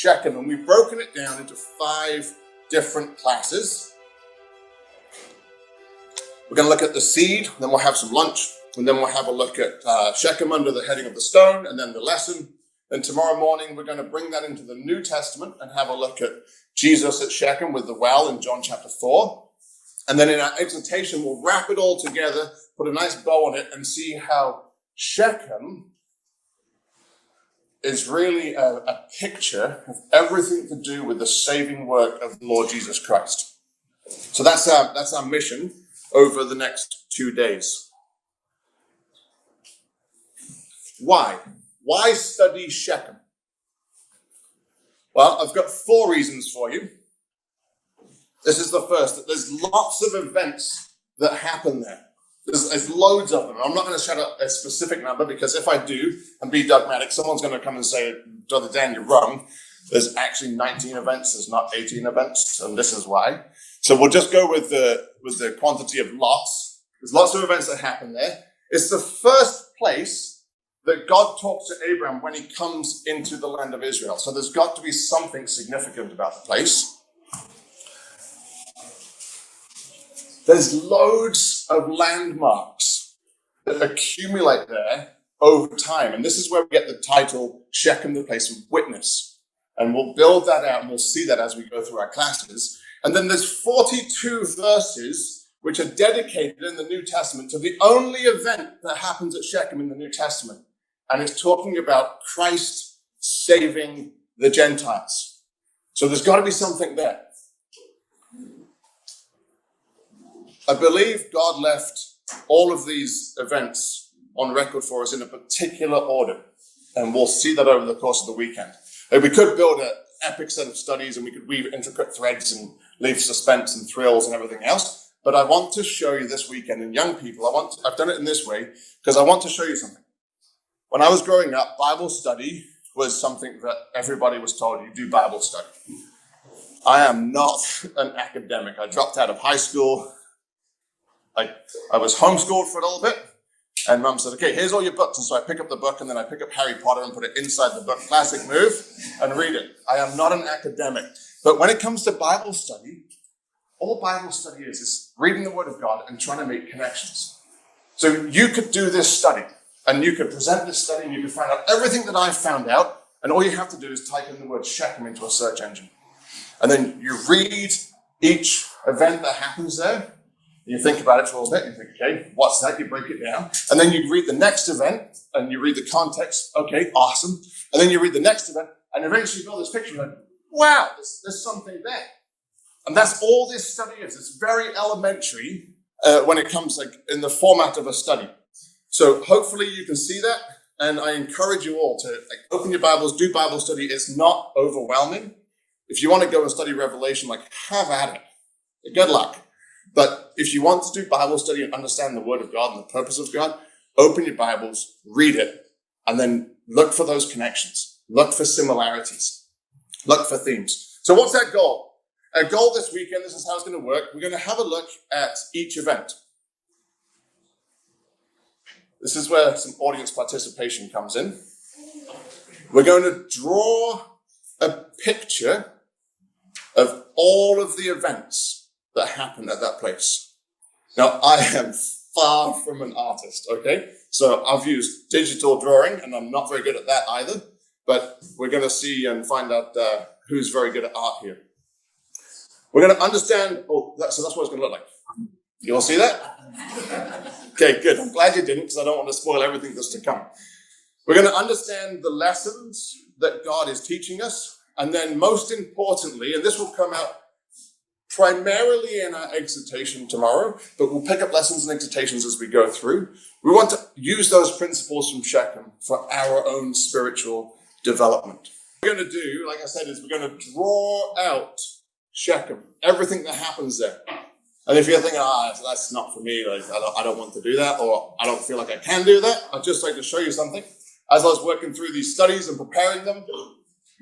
Shechem, and we've broken it down into 5 different classes. We're going to look at the seed, then we'll have some lunch, and then we'll have a look at Shechem under the heading of the stone, and then the lesson. Then tomorrow morning, we're going to bring that into the New Testament and have a look at Jesus at Shechem with the well in John chapter 4. And then in our exhortation, we'll wrap it all together, put a nice bow on it, and see how Shechem is really a picture of everything to do with the saving work of the Lord Jesus Christ. So that's our mission over the next 2 days. Why? Why study Shechem? Well, I've got 4 reasons for you. This is the first, that there's lots of events that happen there. There's loads of them. I'm not going to shout out a specific number, because if I do and be dogmatic, someone's going to come and say, Brother Dan, you're wrong. There's actually 19 events. There's not 18 events, and this is why. So we'll just go with the quantity of lots. There's lots of events that happen there. It's the first place that God talks to Abraham when he comes into the land of Israel. So there's got to be something significant about the place. There's loads of landmarks that accumulate there over time. And this is where we get the title, Shechem, the place of witness. And we'll build that out, and we'll see that as we go through our classes. And then there's 42 verses which are dedicated in the New Testament to the only event that happens at Shechem in the New Testament. And it's talking about Christ saving the Gentiles. So there's got to be something there. I believe God left all of these events on record for us in a particular order. And we'll see that over the course of the weekend. We could build an epic set of studies, and we could weave intricate threads and leave suspense and thrills and everything else. But I want to show you this weekend, and young people, I've done it in this way because I want to show you something. When I was growing up, Bible study was something that everybody was told, you do Bible study. I am not an academic. I dropped out of high school. I was homeschooled for a little bit, and Mum said, okay, here's all your books. And so I pick up the book, and then I pick up Harry Potter and put it inside the book, classic move, and read it. I am not an academic. But when it comes to Bible study, all Bible study is reading the Word of God and trying to make connections. So you could do this study, and you could present this study, and you could find out everything that I've found out, and all you have to do is type in the word Shechem into a search engine. And then you read each event that happens there. You think about it for a little bit, and you think, okay, what's that? You break it down. And then you read the next event, and you read the context. Okay, awesome. And then you read the next event, and eventually you build this picture, and wow, there's something there. And that's all this study is. It's very elementary when it comes like in the format of a study. So hopefully you can see that, and I encourage you all to open your Bibles, do Bible study. It's not overwhelming. If you want to go and study Revelation, have at it. Good luck. But if you want to do Bible study and understand the Word of God and the purpose of God, open your Bibles, read it, and then look for those connections. Look for similarities. Look for themes. So what's that goal? Our goal this weekend, this is how it's going to work. We're going to have a look at each event. This is where some audience participation comes in. We're going to draw a picture of all of the events that happened at that place. Now, I am far from an artist, okay? So I've used digital drawing, and I'm not very good at that either. But we're going to see and find out who's very good at art here. We're going to understand, so that's what it's going to look like. You all see that? Okay, good. I'm glad you didn't, because I don't want to spoil everything that's to come. We're going to understand the lessons that God is teaching us. And then most importantly, and this will come out primarily in our exhortation tomorrow, but we'll pick up lessons and exhortations as we go through. We want to use those principles from Shechem for our own spiritual development. What we're going to do, like I said, is we're going to draw out Shechem, everything that happens there. And if you're thinking, that's not for me, I don't want to do that, or I don't feel like I can do that, I'd just like to show you something. As I was working through these studies and preparing them,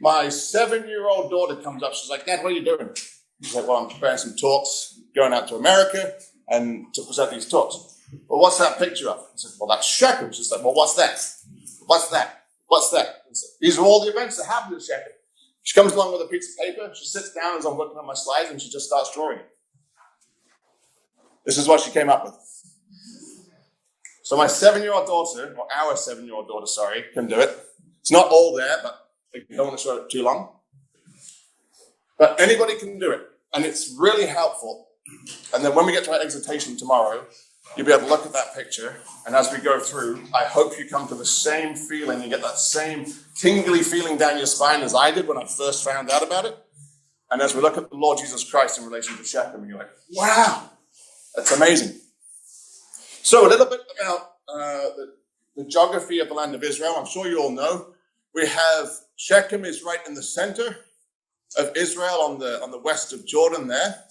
my 7-year-old daughter comes up. She's like, Dad, what are you doing? He's like, well, I'm preparing some talks, going out to America and to present these talks. Well, what's that picture of? I said, well, that's Shechem. She's like, well, what's that? What's that? What's that? These are all the events that happened at Shechem. She comes along with a piece of paper. She sits down as I'm working on my slides, and she just starts drawing. This is what she came up with. So my 7-year-old daughter, or our 7-year-old daughter, sorry, can do it. It's not all there, but I don't want to show it too long. But anybody can do it, and it's really helpful. And then when we get to our exhortation tomorrow, you'll be able to look at that picture, and as we go through, I hope you come to the same feeling, you get that same tingly feeling down your spine as I did when I first found out about it. And as we look at the Lord Jesus Christ in relation to Shechem, you're like, wow, that's amazing. So a little bit about the geography of the land of Israel. I'm sure you all know. We have Shechem is right in the center of Israel on the west of Jordan there.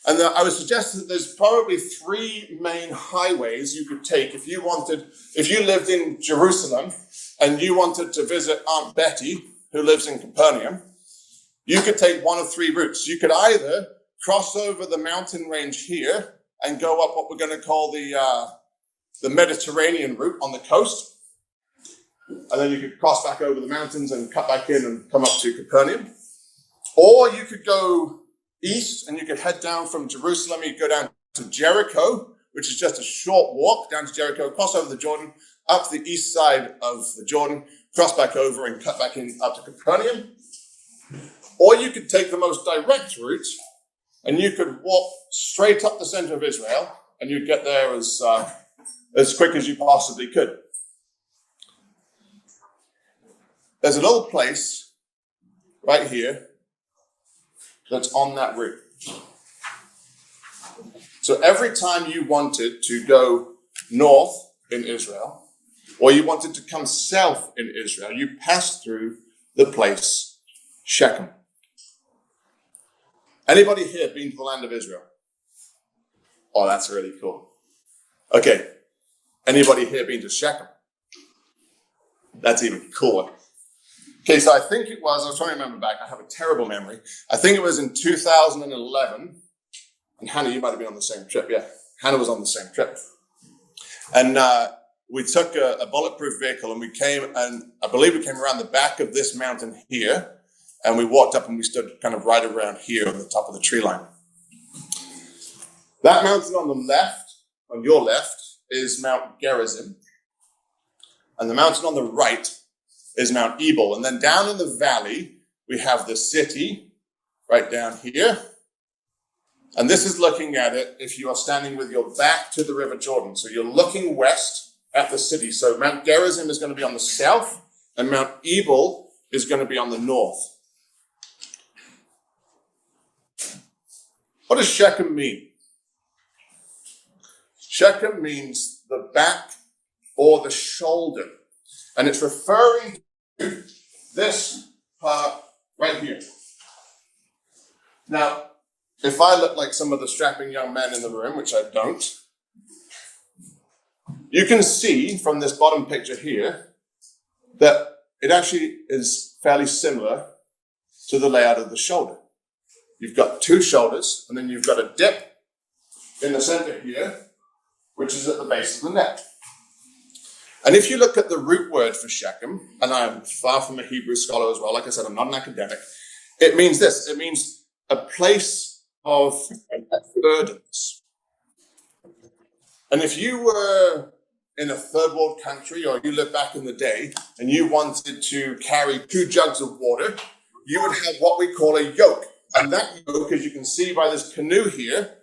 And I would suggest that there's probably 3 main highways you could take if you lived in Jerusalem and you wanted to visit Aunt Betty, who lives in Capernaum. You could take one of 3 routes. You could either cross over the mountain range here and go up what we're going to call the Mediterranean route on the coast. And then you could cross back over the mountains and cut back in and come up to Capernaum. Or you could go east and you could head down from Jerusalem. You could go down to Jericho, which is just a short walk down to Jericho, cross over the Jordan, up to the east side of the Jordan, cross back over and cut back in up to Capernaum. Or you could take the most direct route and you could walk straight up the center of Israel and you'd get there as quick as you possibly could. There's a little place right here that's on that route. So every time you wanted to go north in Israel, or you wanted to come south in Israel, you passed through the place Shechem. Anybody here been to the land of Israel? Oh, that's really cool. Okay. Anybody here been to Shechem? That's even cooler. Okay, so I think I was trying to remember back, I have a terrible memory. I think it was in 2011, and Hannah, you might have been on the same trip, yeah. Hannah was on the same trip. And we took a bulletproof vehicle and I believe we came around the back of this mountain here, and we walked up and we stood kind of right around here on the top of the tree line. That mountain on the left, on your left, is Mount Gerizim. And the mountain on the right is Mount Ebal. And then down in the valley, we have the city right down here. And this is looking at it if you are standing with your back to the River Jordan. So you're looking west at the city. So Mount Gerizim is going to be on the south, and Mount Ebal is going to be on the north. What does Shechem mean? Shechem means the back or the shoulder. And it's referring to this part right here. Now, if I look like some of the strapping young men in the room, which I don't, you can see from this bottom picture here that it actually is fairly similar to the layout of the shoulder. You've got 2 shoulders, and then you've got a dip in the center here, which is at the base of the neck. And if you look at the root word for Shechem, and I'm far from a Hebrew scholar as well, like I said, I'm not an academic, it means this. It means a place of burdens. And if you were in a third world country, or you lived back in the day, and you wanted to carry 2 jugs of water, you would have what we call a yoke. And that yoke, as you can see by this canoe here,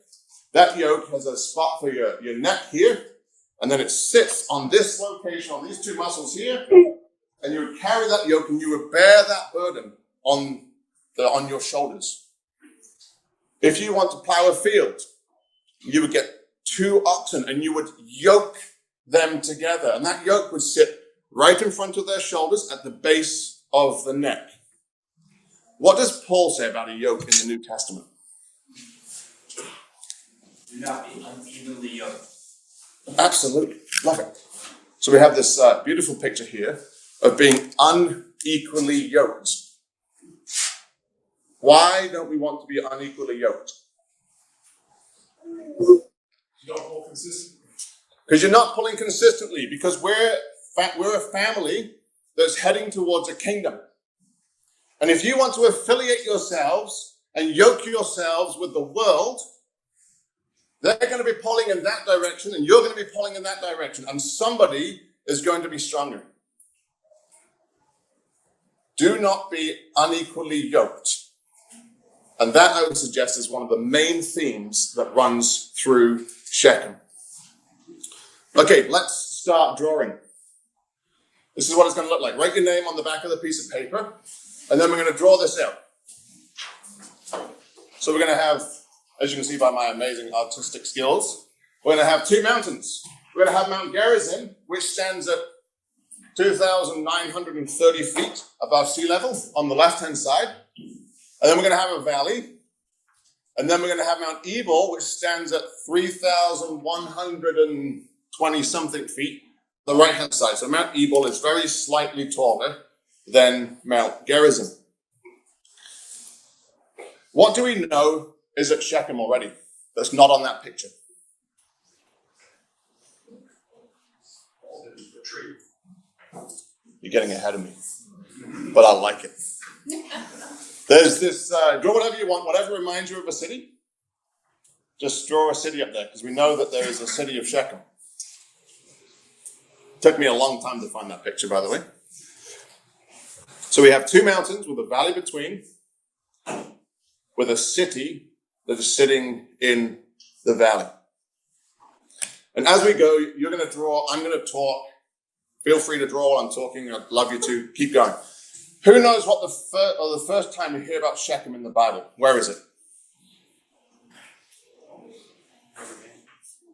that yoke has a spot for your neck here, and then it sits on this location, on these 2 muscles here, and you would carry that yoke and you would bear that burden on your shoulders. If you want to plow a field, you would get 2 oxen and you would yoke them together, and that yoke would sit right in front of their shoulders at the base of the neck. What does Paul say about a yoke in the New Testament? Do not be unevenly yoked. Absolutely. Love it. So we have this beautiful picture here of being unequally yoked. Why don't we want to be unequally yoked? You don't pull consistently. Because you're not pulling consistently, because we're a family that's heading towards a kingdom. And if you want to affiliate yourselves and yoke yourselves with the world, they're going to be pulling in that direction, and you're going to be pulling in that direction, and somebody is going to be stronger. Do not be unequally yoked. And that, I would suggest, is one of the main themes that runs through Shechem. Okay, let's start drawing. This is what it's going to look like. Write your name on the back of the piece of paper, and then we're going to draw this out. So we're going to have, as you can see by my amazing artistic skills, we're going to have two mountains. We're going to have Mount Gerizim, which stands at 2,930 feet above sea level on the left-hand side. And then we're going to have a valley. And then we're going to have Mount Ebal, which stands at 3,120-something feet on the right-hand side. So Mount Ebal is very slightly taller than Mount Gerizim. What do we know is at Shechem already that's not on that picture? You're getting ahead of me, but I like it. There's this, draw whatever you want, whatever reminds you of a city. Just draw a city up there, because we know that there is a city of Shechem. Took me a long time to find that picture, by the way. So we have two mountains with a valley between, with a city that is sitting in the valley. And as we go, you're going to draw, I'm going to talk. Feel free to draw while I'm talking. I'd love you to keep going. Who knows what the first time you hear about Shechem in the Bible? Where is it?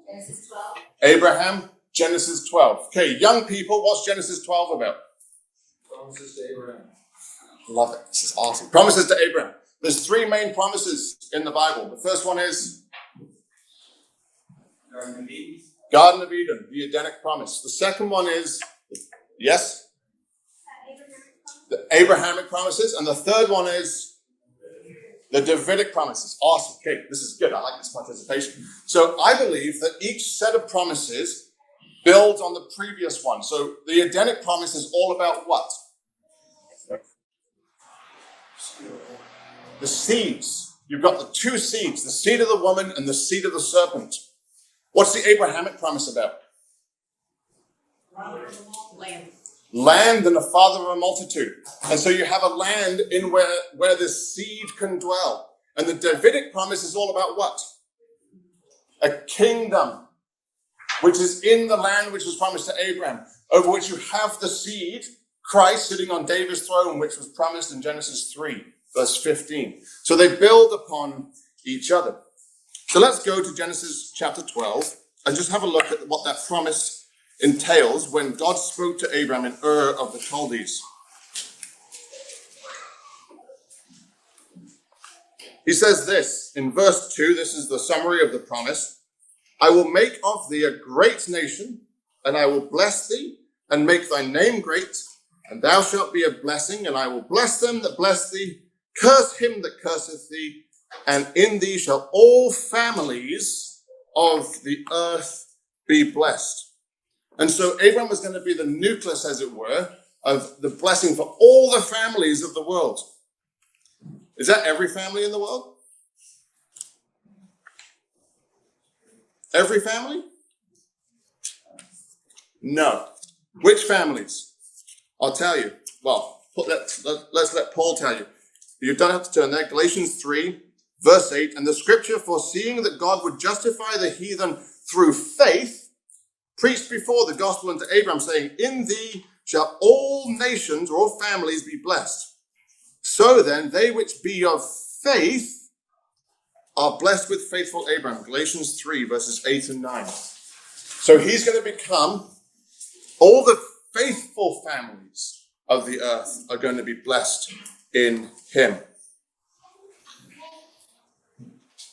Genesis 12. Abraham, Genesis 12. Okay, young people, what's Genesis 12 about? Promises to Abraham. Love it. This is awesome. Promises to Abraham. There's three main promises in the Bible. The first one is Garden of Eden. Garden of Eden, the Edenic promise. The second one is, yes? The Abrahamic promises. And the third one is the Davidic promises. Awesome. Okay, this is good. I like this participation. So I believe that each set of promises builds on the previous one. So the Edenic promise is all about what? The seeds. You've got the two seeds, the seed of the woman and the seed of the serpent. What's the Abrahamic promise about? Land. Land and the father of a multitude. And so you have a land in where this seed can dwell. And the Davidic promise is all about what? A kingdom, which is in the land which was promised to Abraham, over which you have the seed, Christ sitting on David's throne, which was promised in Genesis 3, verse 15. So they build upon each other. So let's go to Genesis chapter 12 and just have a look at what that promise entails when God spoke to Abraham in Ur of the Chaldees. He says this in verse 2, this is the summary of the promise. I will make of thee a great nation, and I will bless thee, and make thy name great, and thou shalt be a blessing, and I will bless them that bless thee, curse him that curseth thee, and in thee shall all families of the earth be blessed. And so Abraham was going to be the nucleus, as it were, of the blessing for all the families of the world. Is that every family in the world? Every family? No. Which families? I'll tell you. Well, let's let Paul tell you. You don't have to turn there. Galatians 3, verse 8. And the scripture, foreseeing that God would justify the heathen through faith, preached before the gospel unto Abraham, saying, in thee shall all nations or all families be blessed. So then, they which be of faith are blessed with faithful Abraham. Galatians 3, verses 8 and 9. So he's going to become, all the faithful families of the earth are going to be blessed in him.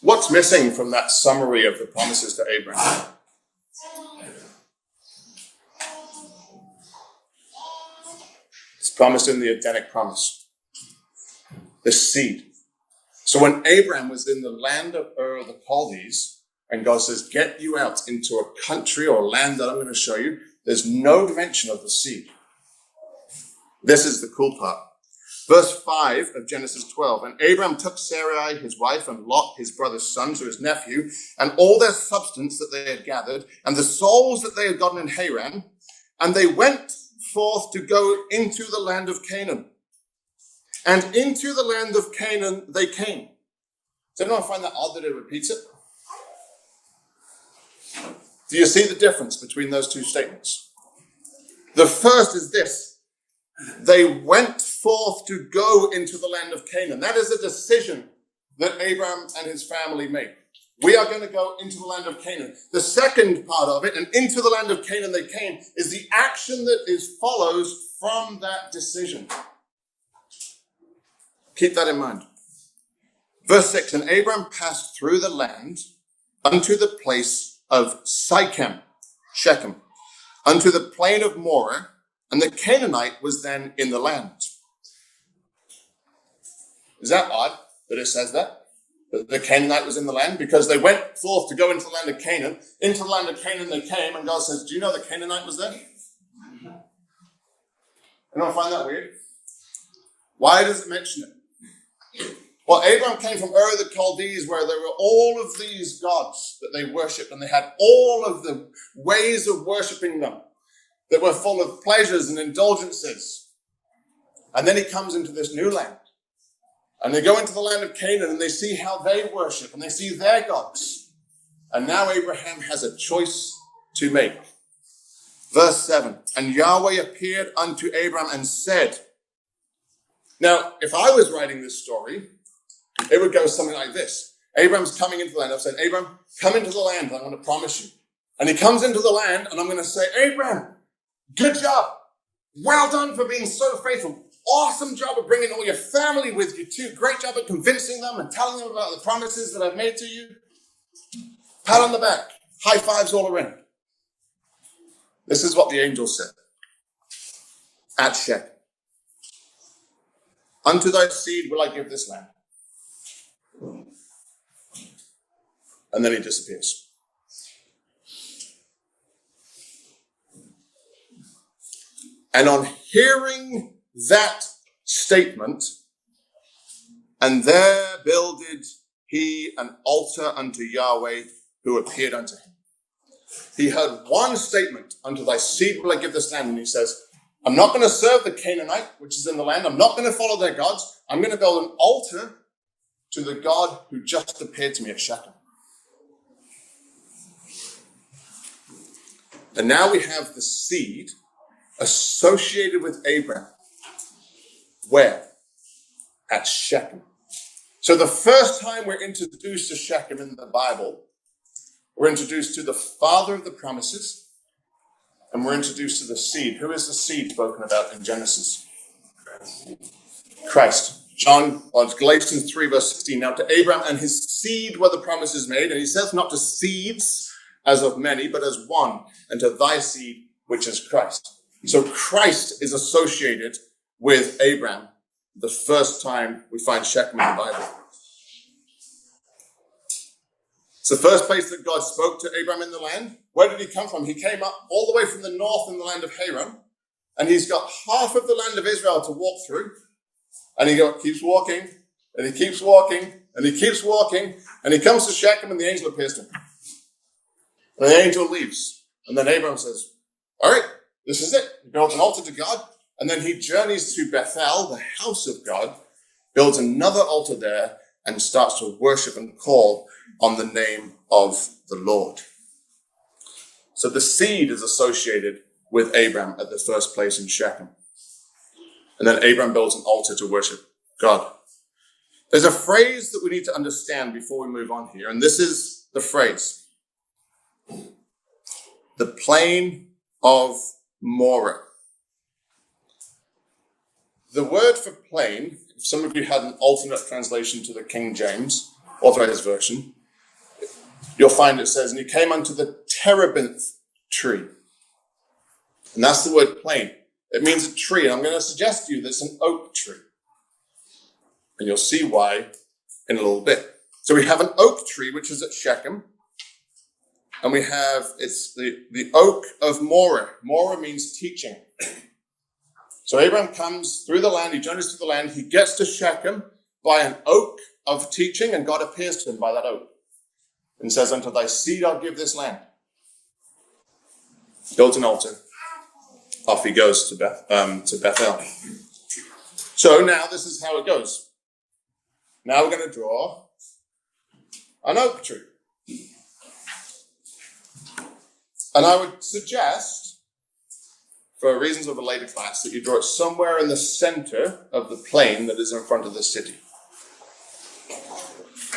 What's missing from that summary of the promises to Abraham? It's promised in the Edenic promise. The seed. So when Abraham was in the land of Ur of the Chaldees, and God says, get you out into a country or land that I'm going to show you, there's no mention of the seed. This is the cool part. Verse 5 of Genesis 12. And Abraham took Sarai, his wife, and Lot, his brother's son, so his nephew, and all their substance that they had gathered, and the souls that they had gotten in Haran, and they went forth to go into the land of Canaan. And into the land of Canaan they came. Does anyone find that odd that it repeats it? Do you see the difference between those two statements? The first is this. They went forth to go into the land of Canaan. That is a decision that Abraham and his family made. We are going to go into the land of Canaan. The second part of it, and into the land of Canaan they came, is the action that follows from that decision. Keep that in mind. Verse 6, and Abraham passed through the land unto the place of Shechem, unto the plain of Moreh, and the Canaanite was then in the land. Is that odd that it says that? That the Canaanite was in the land? Because they went forth to go into the land of Canaan. Into the land of Canaan they came, and God says, do you know the Canaanite was there? Anyone find that weird? Why does it mention it? Well, Abraham came from Ur of the Chaldees, where there were all of these gods that they worshipped, and they had all of the ways of worshipping them that were full of pleasures and indulgences. And then he comes into this new land. And they go into the land of Canaan and they see how they worship and they see their gods. And now Abraham has a choice to make. Verse 7, and Yahweh appeared unto Abraham and said. Now, if I was writing this story, it would go something like this. Abraham's coming into the land. I've said, Abraham, come into the land and I'm going to promise you. And he comes into the land and I'm going to say, Abraham, good job. Well done for being so faithful. Awesome job of bringing all your family with you too. Great job of convincing them and telling them about the promises that I've made to you. Pat on the back. High fives all around. This is what the angel said at Shechem. Unto thy seed will I give this land. And then he disappears. And on hearing that statement, and there builded he an altar unto Yahweh who appeared unto him. He heard one statement, unto thy seed will I give this land. And he says, I'm not going to serve the Canaanite, which is in the land. I'm not going to follow their gods. I'm going to build an altar to the God who just appeared to me at Shechem. And now we have the seed associated with Abraham. Where? At Shechem. So the first time we're introduced to Shechem in the Bible, we're introduced to the father of the promises, and we're introduced to the seed. Who is the seed spoken about in Genesis? Christ. Galatians 3 verse 16. Now to Abraham and his seed were the promises made, and he says not to seeds as of many, but as one, and to thy seed, which is Christ. So Christ is associated with Abraham the first time we find Shechem in the Bible. It's the first place that God spoke to Abraham in the land. Where did he come from? He came up all the way from the north in the land of Haran, and he's got half of the land of Israel to walk through. And he keeps walking, and he keeps walking, and he keeps walking, and he comes to Shechem, and the angel appears to him. And the angel leaves. And then Abraham says, all right, this is it. He builds an altar to God. And then he journeys to Bethel, the house of God, builds another altar there, and starts to worship and call on the name of the Lord. So the seed is associated with Abraham at the first place in Shechem. And then Abraham builds an altar to worship God. There's a phrase that we need to understand before we move on here, and this is the phrase. The plain of Moreh. The word for plain, if some of you had an alternate translation to the King James, Authorized Version, you'll find it says, and he came unto the terebinth tree. And that's the word plain. It means a tree. And I'm going to suggest to you that it's an oak tree. And you'll see why in a little bit. So we have an oak tree, which is at Shechem. And we have, it's the oak of Moreh. Moreh means teaching. So Abraham comes through the land, he journeys through the land, he gets to Shechem by an oak of teaching, and God appears to him by that oak and says, unto thy seed I'll give this land. Builds an altar. Off he goes to Bethel. So now this is how it goes. Now we're going to draw an oak tree. And I would suggest, for reasons of a later class, that you draw it somewhere in the center of the plain that is in front of the city.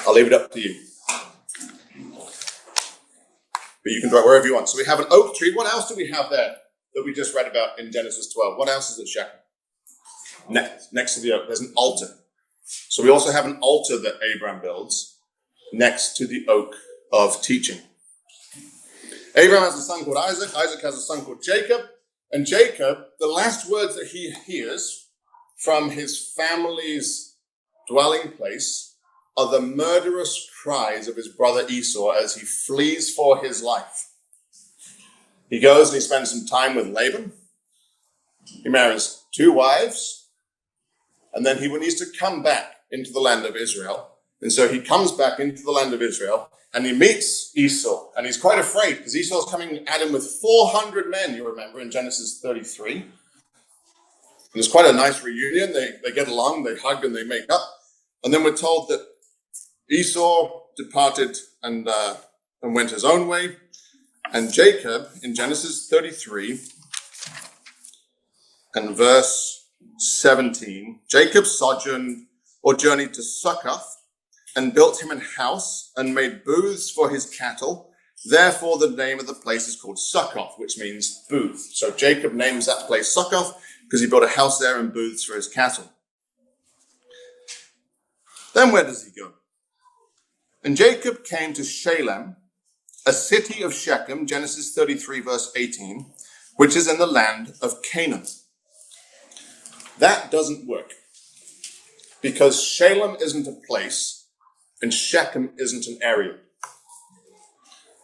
I'll leave it up to you. But you can draw it wherever you want. So we have an oak tree. What else do we have there that we just read about in Genesis 12? What else is at Shechem? Next to the oak, there's an altar. So we also have an altar that Abraham builds next to the oak of teaching. Abraham has a son called Isaac. Isaac has a son called Jacob. And Jacob, the last words that he hears from his family's dwelling place are the murderous cries of his brother Esau as he flees for his life. He goes and he spends some time with Laban. He marries 2 wives. And then he needs to come back into the land of Israel. And so he comes back into the land of Israel and he meets Esau. And he's quite afraid because Esau's coming at him with 400 men, you remember, in Genesis 33. And it's quite a nice reunion. They get along, they hug, and they make up. And then we're told that Esau departed and went his own way. And Jacob, in Genesis 33 and verse 17, Jacob sojourned or journeyed to Succoth and built him an house and made booths for his cattle. Therefore, the name of the place is called Succoth, which means booth. So Jacob names that place Succoth because he built a house there and booths for his cattle. Then where does he go? And Jacob came to Shalem, a city of Shechem, Genesis 33, verse 18, which is in the land of Canaan. That doesn't work because Shalem isn't a place and Shechem isn't an area.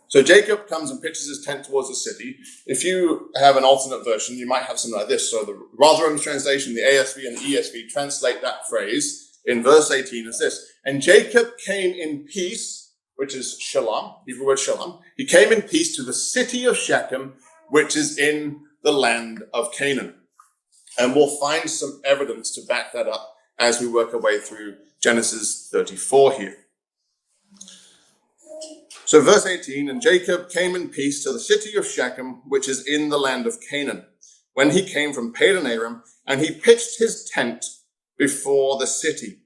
So Jacob comes and pitches his tent towards the city. If you have an alternate version, you might have something like this. So the Rotherham's translation, the ASV and the ESV translate that phrase in verse 18 as this. And Jacob came in peace, which is shalom, Hebrew word shalom. He came in peace to the city of Shechem, which is in the land of Canaan. And we'll find some evidence to back that up as we work our way through Genesis 34 here. So verse 18, and Jacob came in peace to the city of Shechem, which is in the land of Canaan, when he came from Padan Aram, and he pitched his tent before the city.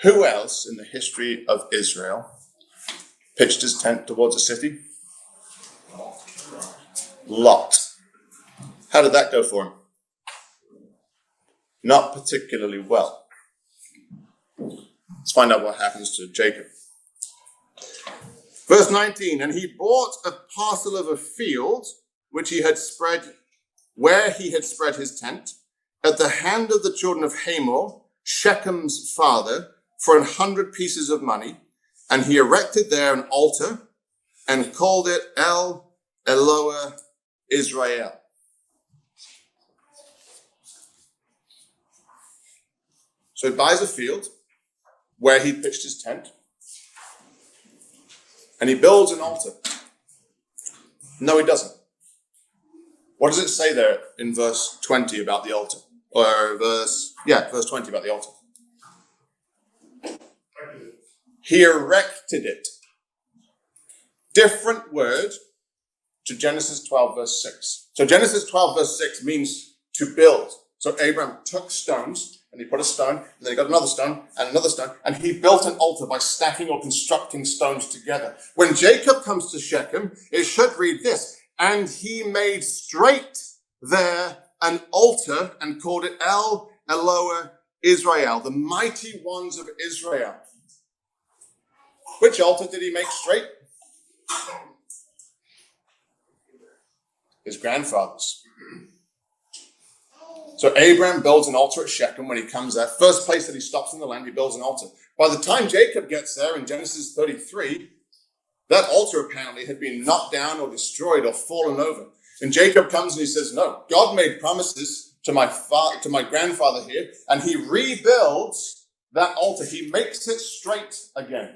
Who else in the history of Israel pitched his tent towards a city? Lot. How did that go for him? Not particularly well. Let's find out what happens to Jacob. Verse 19, and he bought a parcel of a field which he had spread, where he had spread his tent, at the hand of the children of Hamor, Shechem's father, for 100 pieces of money, and he erected there an altar and called it El Eloah Israel. So he buys a field where he pitched his tent, and he builds an altar. No, he doesn't. What does it say there in verse 20 about the altar? Or verse 20 about the altar. He erected it. Different word to Genesis 12, verse 6. So Genesis 12, verse 6 means to build. So Abraham took stones, and he put a stone, and then he got another stone, and he built an altar by stacking or constructing stones together. When Jacob comes to Shechem, it should read this, and he made straight there an altar and called it El Eloah Israel, the mighty ones of Israel. Which altar did he make straight? His grandfather's. So Abraham builds an altar at Shechem when he comes there. First place that he stops in the land, he builds an altar. By the time Jacob gets there in Genesis 33, that altar apparently had been knocked down or destroyed or fallen over. And Jacob comes and he says, no, God made promises to my grandfather here, and he rebuilds that altar. He makes it straight again.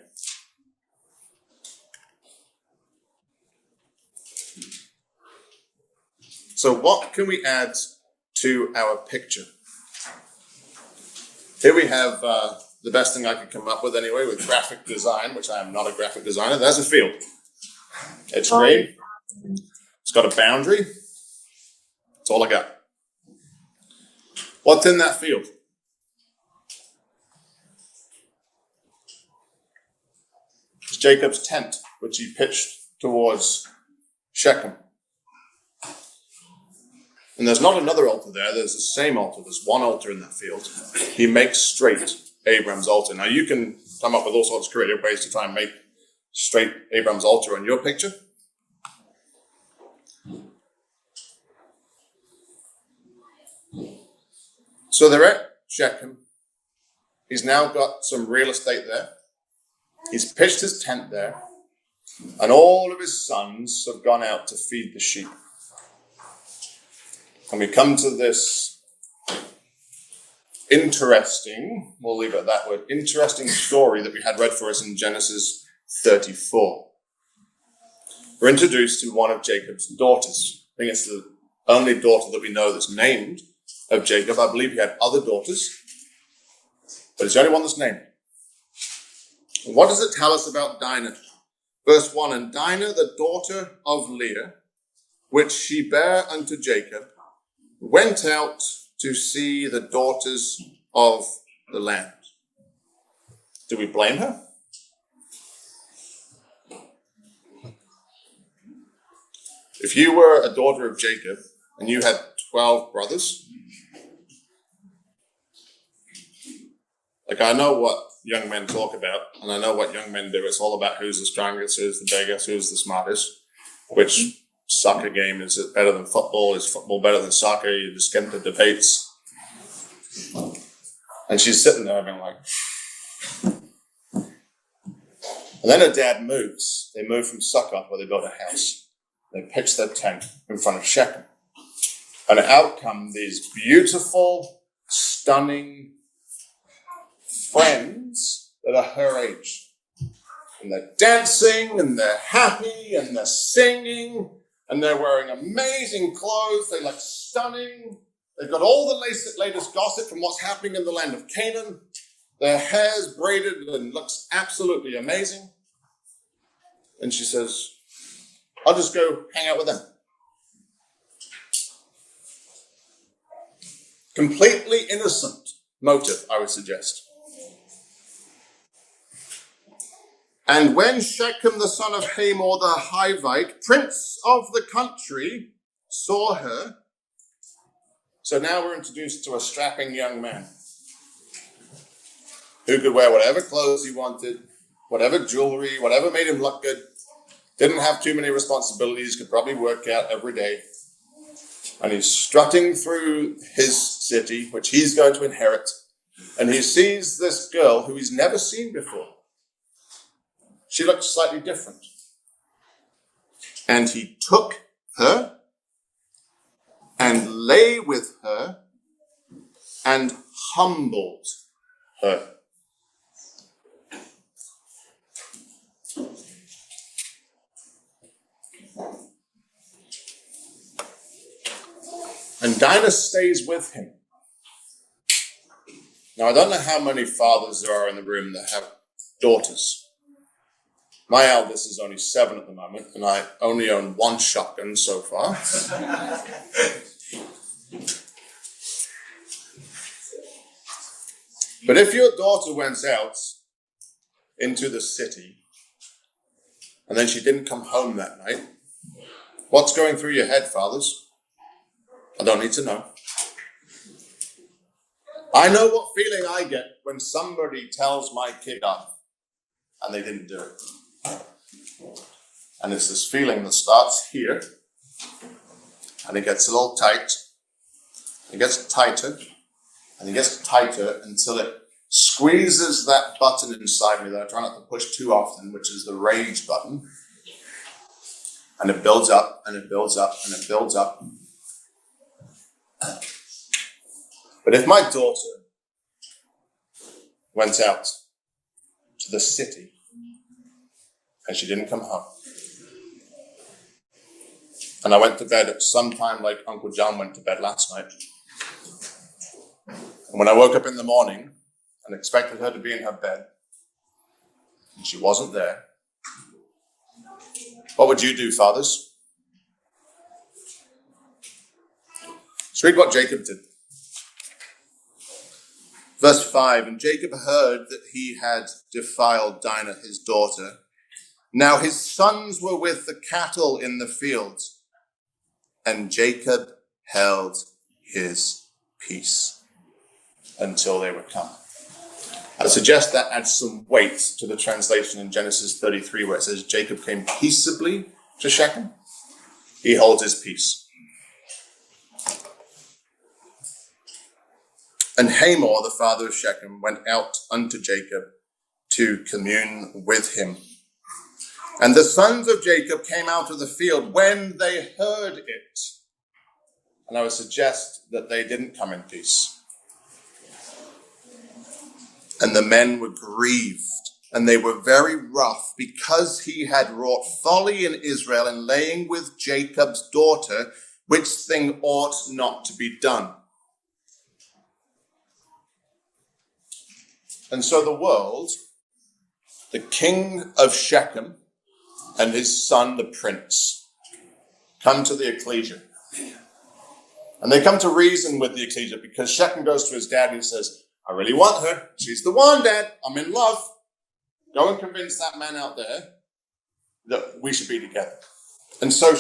So what can we add to our picture? Here we have the best thing I could come up with anyway, with graphic design, which I am not a graphic designer. There's a field. It's green. It's got a boundary. That's all I got. What's in that field? It's Jacob's tent, which he pitched towards Shechem. And there's not another altar there. There's the same altar. There's one altar in that field. He makes straight Abraham's altar. Now, you can come up with all sorts of creative ways to try and make straight Abraham's altar on your picture. So they're at Shechem. He's now got some real estate there. He's pitched his tent there. And all of his sons have gone out to feed the sheep. And we come to this interesting, we'll leave it at that word, interesting story that we had read for us in Genesis 34. We're introduced to one of Jacob's daughters. I think it's the only daughter that we know that's named of Jacob. I believe he had other daughters, but it's the only one that's named. And what does it tell us about Dinah? Verse 1, and Dinah, the daughter of Leah, which she bare unto Jacob, went out to see the daughters of the land. Do we blame her? If you were a daughter of Jacob and you had 12 brothers, like I know what young men talk about, and I know what young men do. It's all about who's the strongest, who's the biggest, who's the smartest, which soccer game is better than football, is football better than soccer, you just get into debates. And she's sitting there being like, and then her dad moves. They move from Succoth, where they built a house. They pitch their tent in front of Shechem. And out come these beautiful, stunning friends that are her age. And they're dancing, and they're happy, and they're singing, and they're wearing amazing clothes. They look stunning. They've got all the latest gossip from what's happening in the land of Canaan. Their hair's braided and looks absolutely amazing. And she says, I'll just go hang out with them. Completely innocent motive, I would suggest. And when Shechem, the son of Hamor the Hivite, prince of the country, saw her, so now we're introduced to a strapping young man who could wear whatever clothes he wanted, whatever jewelry, whatever made him look good, didn't have too many responsibilities, could probably work out every day. And he's strutting through his city, which he's going to inherit, and he sees this girl who he's never seen before. She looks slightly different. And he took her and lay with her and humbled her. And Dinah stays with him. Now, I don't know how many fathers there are in the room that have daughters. My eldest is only 7 at the moment, and I only own 1 shotgun so far. But if your daughter went out into the city, and then she didn't come home that night, what's going through your head, fathers? I don't need to know. I know what feeling I get when somebody tells my kid off, and they didn't do it. And it's this feeling that starts here, and it gets a little tight, it gets tighter, and it gets tighter until it squeezes that button inside me that I try not to push too often, which is the rage button. And it builds up, and it builds up, and it builds up. But if my daughter went out to the city and she didn't come home, and I went to bed at some time like Uncle John went to bed last night, and when I woke up in the morning and expected her to be in her bed, and she wasn't there, what would you do, fathers? Let's read what Jacob did. Verse 5, and Jacob heard that he had defiled Dinah, his daughter. Now his sons were with the cattle in the fields, and Jacob held his peace until they were come. I suggest that adds some weight to the translation in Genesis 33, where it says Jacob came peaceably to Shechem. He holds his peace. And Hamor, the father of Shechem, went out unto Jacob to commune with him. And the sons of Jacob came out of the field when they heard it. And I would suggest that they didn't come in peace. And the men were grieved, and they were very rough, because he had wrought folly in Israel in laying with Jacob's daughter, which thing ought not to be done. And so the world, the king of Shechem and his son, the prince, come to the ecclesia. And they come to reason with the ecclesia, because Shechem goes to his dad and he says, I really want her. She's the one, Dad. I'm in love. Go and convince that man out there that we should be together. And so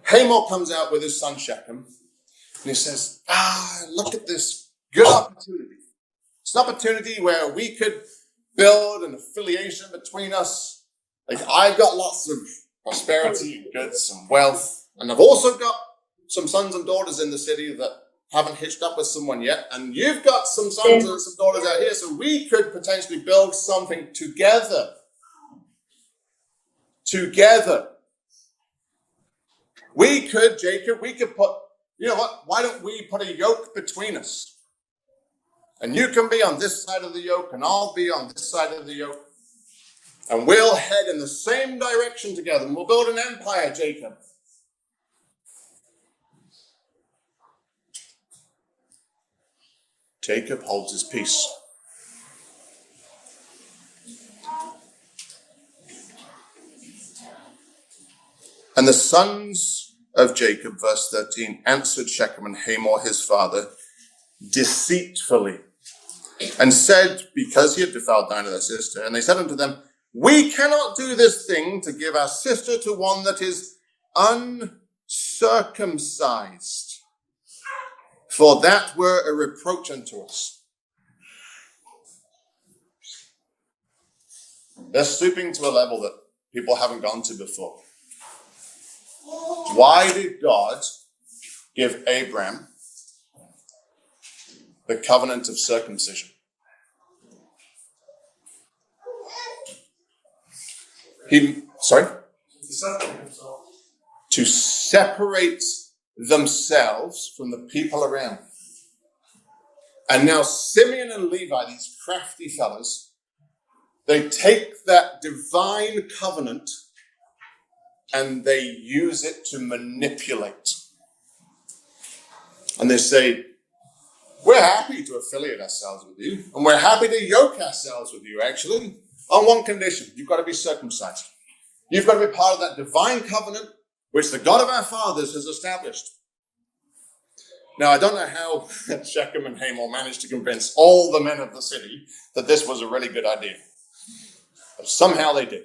Hamor comes out with his son Shechem, and he says, look at this good opportunity. It's an opportunity where we could build an affiliation between us. Like, I've got lots of prosperity and goods and wealth, and I've also got some sons and daughters in the city that haven't hitched up with someone yet, and you've got some sons and some daughters out here, so we could potentially build something together. Together. We could, Jacob, put, you know what, why don't we put a yoke between us? And you can be on this side of the yoke, and I'll be on this side of the yoke. And we'll head in the same direction together, and we'll build an empire, Jacob. Jacob holds his peace. And the sons of Jacob, verse 13, answered Shechem and Hamor his father deceitfully, and said, because he had defiled Dinah their sister, and they said unto them, we cannot do this thing to give our sister to one that is uncircumcised, for that were a reproach unto us. They're stooping to a level that people haven't gone to before. Why did God give Abraham the covenant of circumcision? To separate themselves from the people around. And now Simeon and Levi, these crafty fellas, they take that divine covenant and they use it to manipulate. And they say, we're happy to affiliate ourselves with you, and we're happy to yoke ourselves with you, actually, on one condition: you've got to be circumcised. You've got to be part of that divine covenant which the God of our fathers has established. Now, I don't know how Shechem and Hamor managed to convince all the men of the city that this was a really good idea. But somehow they did.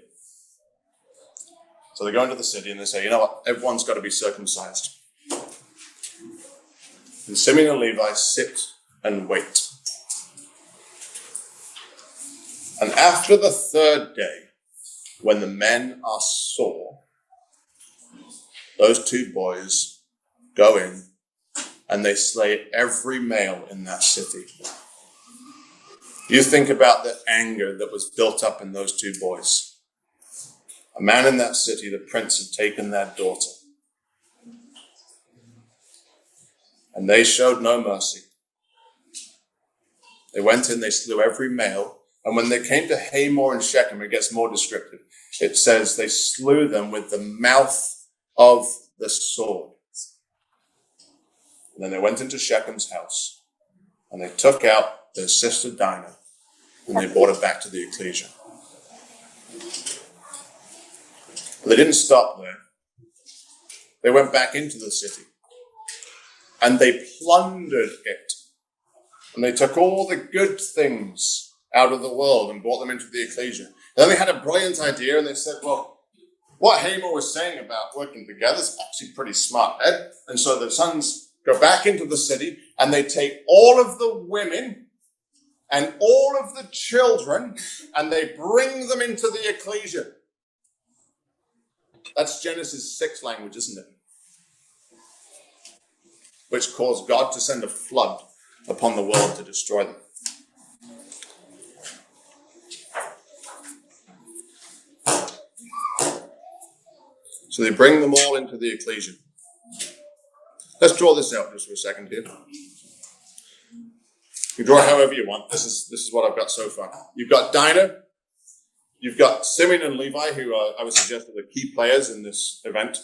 So they go into the city and they say, you know what, everyone's got to be circumcised. And Simeon and Levi sit and wait. And after the third day, when the men are sore, those two boys go in and they slay every male in that city. You think about the anger that was built up in those two boys. A man in that city, the prince, had taken their daughter. And they showed no mercy. They went in, they slew every male. And when they came to Hamor and Shechem, it gets more descriptive. It says they slew them with the mouth of the sword. And then they went into Shechem's house. And they took out their sister Dinah. And they brought her back to the ecclesia. But they didn't stop there. They went back into the city. And they plundered it. And they took all the good things out of the world and brought them into the ecclesia. And then they had a brilliant idea and they said, well, what Hamor was saying about working together is actually pretty smart, Ed. And so the sons go back into the city and they take all of the women and all of the children and they bring them into the ecclesia. That's Genesis 6 language, isn't it? Which caused God to send a flood upon the world to destroy them. So they bring them all into the ecclesia. Let's draw this out just for a second here. You draw however you want. This is what I've got so far. You've got Dinah. You've got Simeon and Levi, who I would suggest are the key players in this event.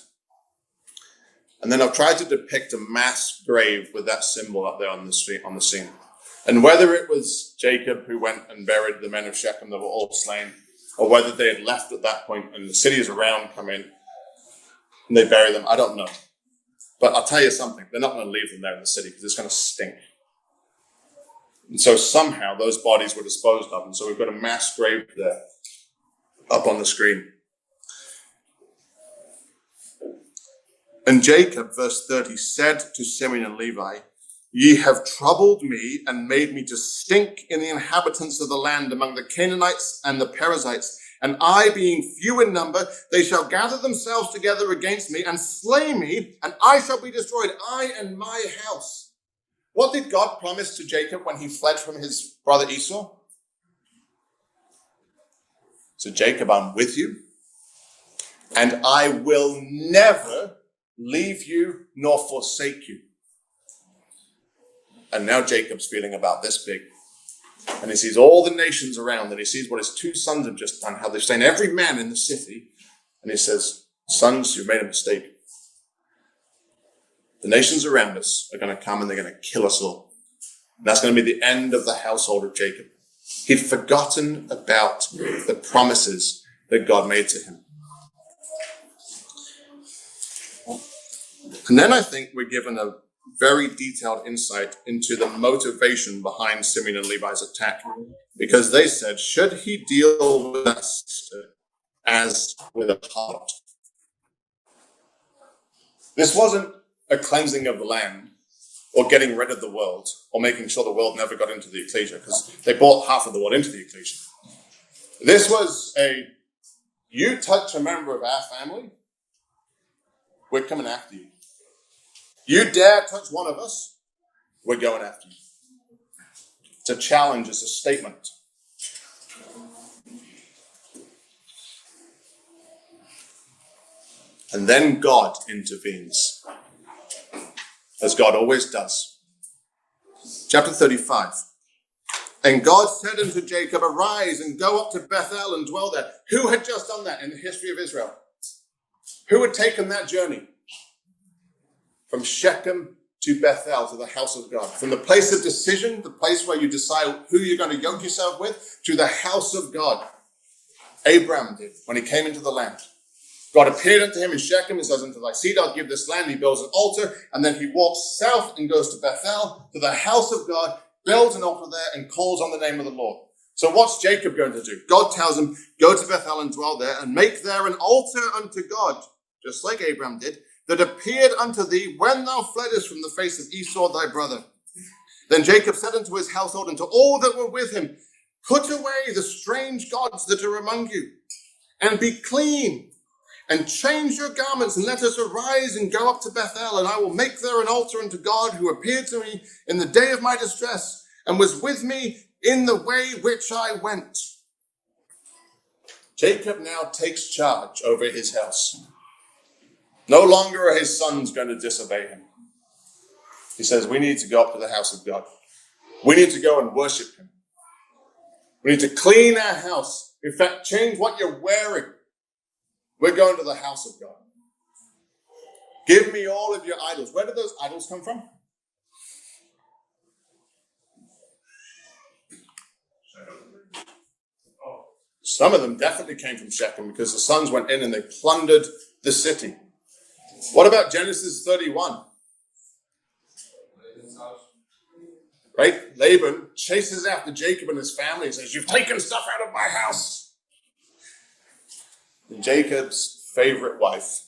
And then I've tried to depict a mass grave with that symbol up there on the scene. And whether it was Jacob who went and buried the men of Shechem that were all slain, or whether they had left at that point and the cities around come in and they bury them, I don't know. But I'll tell you something, they're not going to leave them there in the city because it's going to stink. And so somehow those bodies were disposed of. And so we've got a mass grave there up on the screen. And Jacob, verse 30, said to Simeon and Levi, ye have troubled me and made me to stink in the inhabitants of the land among the Canaanites and the Perizzites. And I, being few in number, they shall gather themselves together against me and slay me, and I shall be destroyed, I and my house. What did God promise to Jacob when he fled from his brother Esau? So Jacob, I'm with you, and I will never leave you nor forsake you. And now Jacob's feeling about this big. And he sees all the nations around, and he sees what his two sons have just done, how they've slain every man in the city. And he says, sons, you've made a mistake. The nations around us are going to come and they're going to kill us all. And that's going to be the end of the household of Jacob. He'd forgotten about the promises that God made to him. And then I think we're given a very detailed insight into the motivation behind Simeon and Levi's attack. Because they said, should he deal with us as with a harlot? This wasn't a cleansing of the land or getting rid of the world or making sure the world never got into the ecclesia, because they brought half of the world into the ecclesia. This was you touch a member of our family, we're coming after you. You dare touch one of us, we're going after you. It's a challenge, it's a statement. And then God intervenes, as God always does. Chapter 35. And God said unto Jacob, arise and go up to Bethel and dwell there. Who had just done that in the history of Israel? Who had taken that journey? From Shechem to Bethel, to the house of God. From the place of decision, the place where you decide who you're going to yoke yourself with, to the house of God. Abraham did when he came into the land. God appeared unto him in Shechem and says, unto thy seed I'll give this land. He builds an altar, and then he walks south and goes to Bethel, to the house of God, builds an altar there, and calls on the name of the Lord. So what's Jacob going to do? God tells him, go to Bethel and dwell there, and make there an altar unto God, just like Abraham did, that appeared unto thee when thou fleddest from the face of Esau thy brother. Then Jacob said unto his household and to all that were with him, put away the strange gods that are among you, and be clean, and change your garments, and let us arise and go up to Bethel, and I will make there an altar unto God, who appeared to me in the day of my distress, and was with me in the way which I went. Jacob now takes charge over his house. No longer are his sons going to disobey him. He says, we need to go up to the house of God. We need to go and worship him. We need to clean our house. In fact, change what you're wearing. We're going to the house of God. Give me all of your idols. Where did those idols come from? Some of them definitely came from Shechem because the sons went in and they plundered the city. What about Genesis 31? Right? Laban chases after Jacob and his family and says, you've taken stuff out of my house. And Jacob's favorite wife.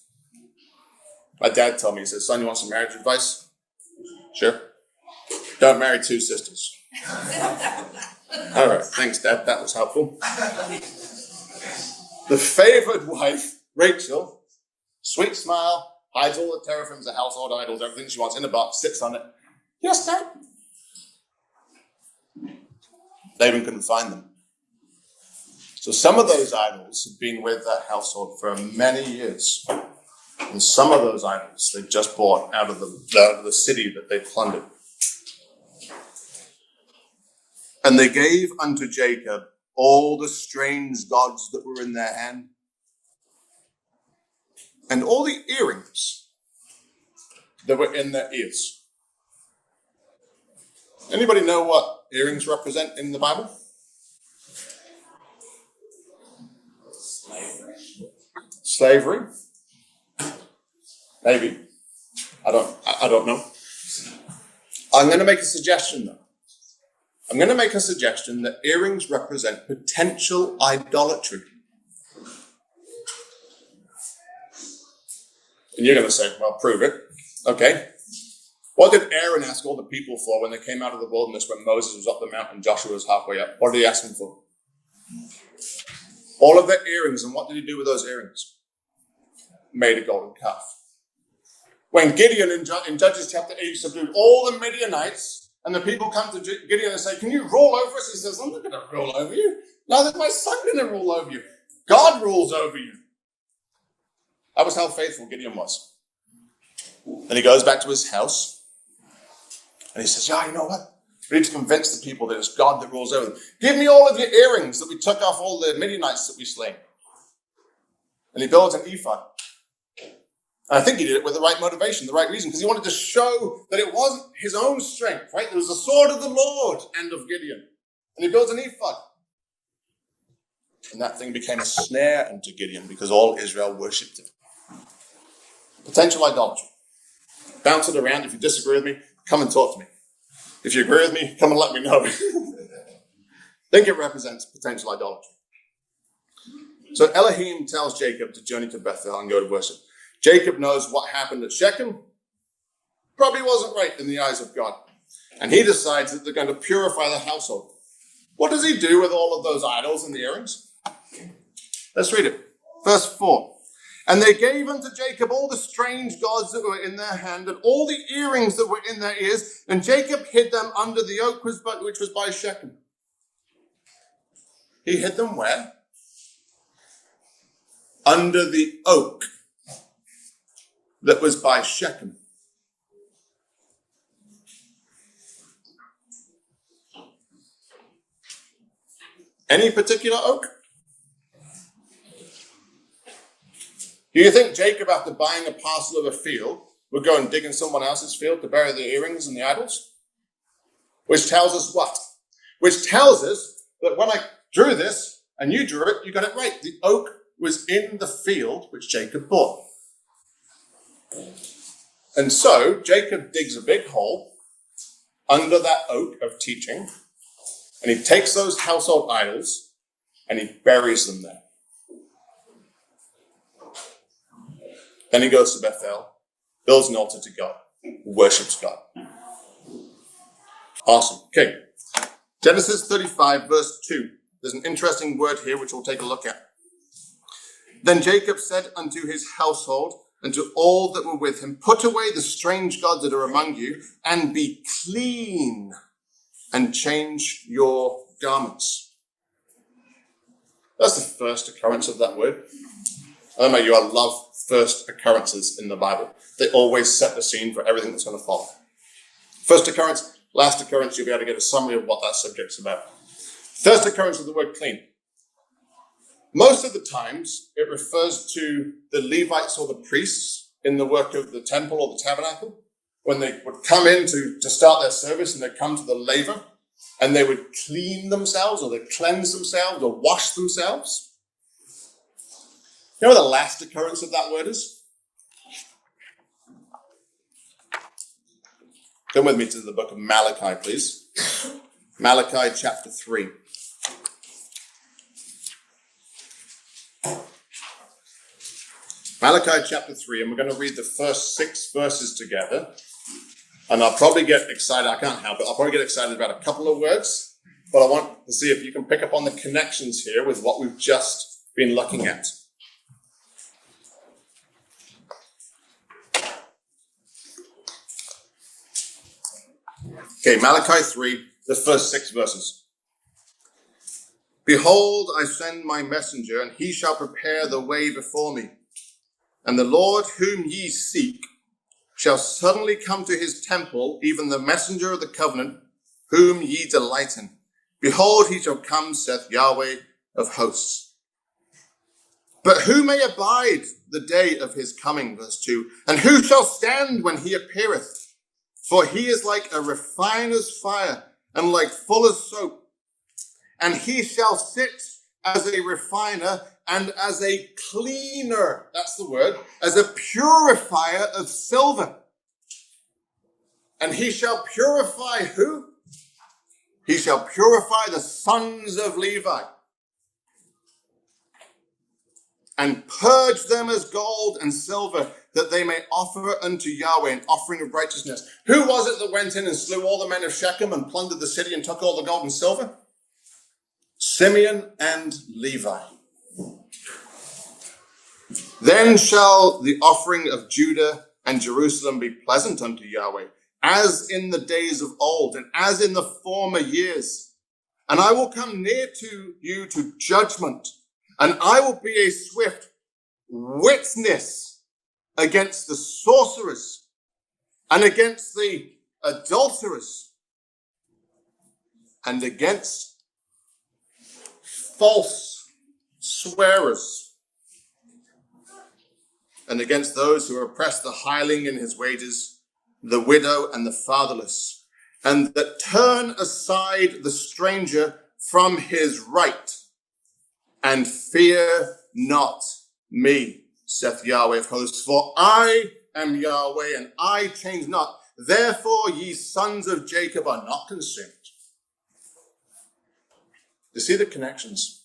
My dad told me, he says, son, you want some marriage advice? Sure. Don't marry two sisters. All right, thanks, Dad. That was helpful. The favored wife, Rachel, sweet smile, hides all the teraphims, the household idols, everything she wants in a box, sits on it. Yes, Dad. Laban couldn't find them. So some of those idols had been with that household for many years. And some of those idols they just bought out of the city that they plundered. And they gave unto Jacob all the strange gods that were in their hand, and all the earrings that were in their ears. Anybody know what earrings represent in the Bible? Slavery? Maybe. I don't know. I'm going to make a suggestion though. I'm going to make a suggestion that earrings represent potential idolatry. And you're going to say, well, prove it. Okay. What did Aaron ask all the people for when they came out of the wilderness when Moses was up the mountain and Joshua was halfway up? What did he ask them for? All of their earrings. And what did he do with those earrings? Made a golden calf. When Gideon in Judges chapter 8 subdued all the Midianites, and the people come to Gideon and say, can you rule over us? He says, I'm not going to rule over you. Neither my son going to rule over you. God rules over you. That was how faithful Gideon was. Then he goes back to his house. And he says, yeah, you know what? We need to convince the people that it's God that rules over them. Give me all of your earrings that we took off all the Midianites that we slain. And he builds an ephod. And I think he did it with the right motivation, the right reason, because he wanted to show that it wasn't his own strength, right? There was the sword of the Lord and of Gideon. And he builds an ephod. And that thing became a snare unto Gideon because all Israel worshipped him. Potential idolatry. Bounce it around. If you disagree with me, come and talk to me. If you agree with me, come and let me know. I think it represents potential idolatry. So Elohim tells Jacob to journey to Bethel and go to worship. Jacob knows what happened at Shechem probably wasn't right in the eyes of God. And he decides that they're going to purify the household. What does he do with all of those idols and the earrings? Let's read it. Verse 4. And they gave unto Jacob all the strange gods that were in their hand and all the earrings that were in their ears. And Jacob hid them under the oak which was by Shechem. He hid them where? Under the oak that was by Shechem. Any particular oak? Do you think Jacob, after buying a parcel of a field, would go and dig in someone else's field to bury the earrings and the idols? Which tells us what? Which tells us that when I drew this and you drew it, you got it right. The oak was in the field which Jacob bought. And so Jacob digs a big hole under that oak of teaching, and he takes those household idols and he buries them there. Then he goes to Bethel, builds an altar to God, worships God. Awesome. Okay. Genesis 35, verse 2. There's an interesting word here which we'll take a look at. Then Jacob said unto his household and to all that were with him, put away the strange gods that are among you, and be clean, and change your garments. That's the first occurrence of that word. I don't know about you, I love first occurrences in the Bible. They always set the scene for everything that's going to follow. First occurrence, last occurrence, you'll be able to get a summary of what that subject's about. First occurrence of the word clean. Most of the times, it refers to the Levites or the priests in the work of the temple or the tabernacle, when they would come in to start their service, and they'd come to the laver, and they would clean themselves, or they'd cleanse themselves, or wash themselves. You know what the last occurrence of that word is? Come with me to the book of Malachi, please. Malachi chapter 3. Malachi chapter 3, and we're going to read the first 6 verses together. And I'll probably get excited, I can't help it, I'll probably get excited about a couple of words, but I want to see if you can pick up on the connections here with what we've just been looking at. Okay, Malachi 3, the first 6 verses. Behold, I send my messenger, and he shall prepare the way before me. And the Lord whom ye seek shall suddenly come to his temple, even the messenger of the covenant, whom ye delight in. Behold, he shall come, saith Yahweh of hosts. But who may abide the day of his coming, verse 2? And who shall stand when he appeareth? For he is like a refiner's fire, and like fuller's soap. And he shall sit as a refiner and as a cleaner, that's the word, as a purifier of silver. And he shall purify who? He shall purify the sons of Levi, and purge them as gold and silver, that they may offer unto Yahweh an offering of righteousness. Who was it that went in and slew all the men of Shechem and plundered the city and took all the gold and silver? Simeon and Levi. Then shall the offering of Judah and Jerusalem be pleasant unto Yahweh, as in the days of old, and as in the former years. And I will come near to you to judgment, and I will be a swift witness against the sorcerers, and against the adulterers, and against false swearers, and against those who oppress the hireling in his wages, the widow and the fatherless, and that turn aside the stranger from his right, and fear not me, saith Yahweh of hosts. For I am Yahweh, and I change not. Therefore ye sons of Jacob are not consumed. You see the connections?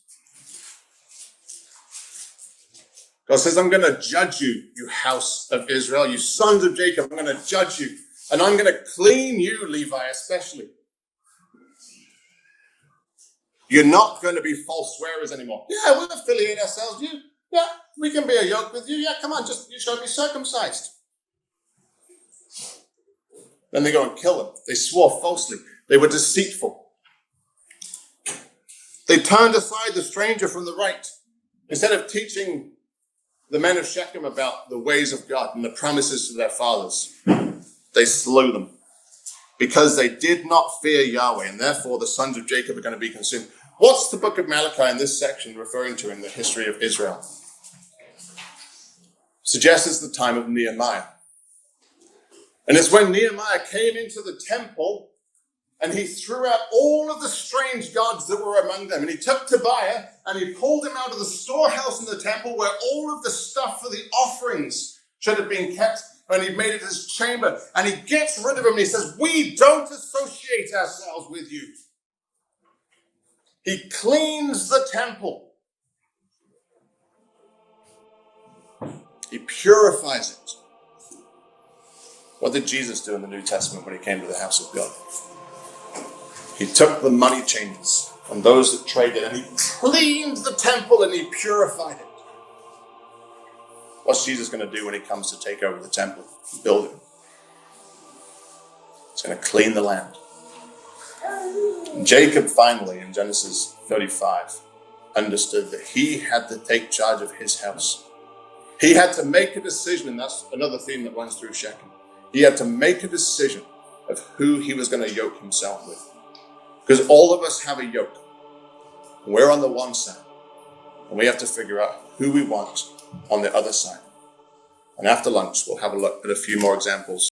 God says, I'm going to judge you, you house of Israel, you sons of Jacob. I'm going to judge you. And I'm going to clean you, Levi, especially. You're not going to be false swearers anymore. Yeah, we'll affiliate ourselves. Yeah, we can be a yoke with you. Yeah, come on, you shall be circumcised. Then they go and kill them. They swore falsely. They were deceitful. They turned aside the stranger from the right. Instead of teaching the men of Shechem about the ways of God and the promises to their fathers, they slew them because they did not fear Yahweh, and therefore the sons of Jacob are going to be consumed. What's the book of Malachi in this section referring to in the history of Israel? Suggests it's the time of Nehemiah. And it's when Nehemiah came into the temple and he threw out all of the strange gods that were among them. And he took Tobiah and he pulled him out of the storehouse in the temple where all of the stuff for the offerings should have been kept. And he made it his chamber. And he gets rid of him and he says, we don't associate ourselves with you. He cleans the temple. He purifies it. What did Jesus do in the New Testament when he came to the house of God? He took the money changers and those that traded, and he cleaned the temple and he purified it. What's Jesus going to do when he comes to take over the temple and build it? He's going to clean the land. And Jacob finally, in Genesis 35, understood that he had to take charge of his house. He had to make a decision, and that's another theme that runs through Shechem. He had to make a decision of who he was going to yoke himself with. Because all of us have a yoke. We're on the one side, and we have to figure out who we want on the other side. And after lunch, we'll have a look at a few more examples